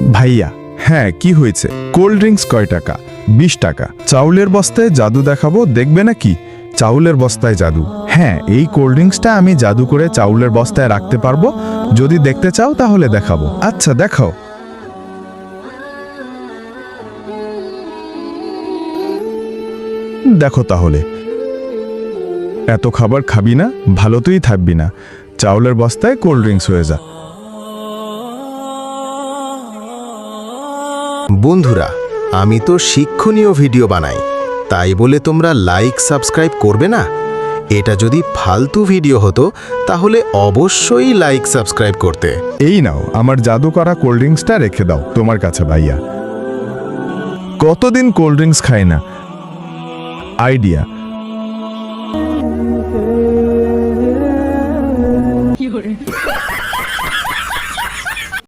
ভাইয়া, হ্যাঁ কি হয়েছে? কোল্ড ড্রিঙ্কস কয় টাকা? 20 টাকা। চাউলের বস্তায় জাদু দেখাবো, দেখবে নাকি? চাউলের বস্তায় জাদু? হ্যাঁ, এই কোল্ড ড্রিঙ্কসটা আমি জাদু করে চাউলের বস্তায় রাখতে পারবো। যদি দেখতে চাও তাহলে দেখাবো। আচ্ছা দেখাও। দেখো তাহলে। এত খাবার খাবি না, ভালো তুই থাকবি না। চাউলের বস্তায় কোল্ড ড্রিঙ্কস হয়ে যা। বন্ধুরা, আমি তো শিক্ষণীয় ভিডিও বানাই, তাই বলে তোমরা লাইক সাবস্ক্রাইব করবে না? এটা যদি ফালতু ভিডিও হতো তাহলে অবশ্যই লাইক সাবস্ক্রাইব করতে। এই নাও, আমার জাদু করা কোল্ড ড্রিঙ্কসটা রেখে দাও তোমার কাছে ভাইয়া। কতদিন কোল্ড ড্রিঙ্কস খাই না। আইডিয়া।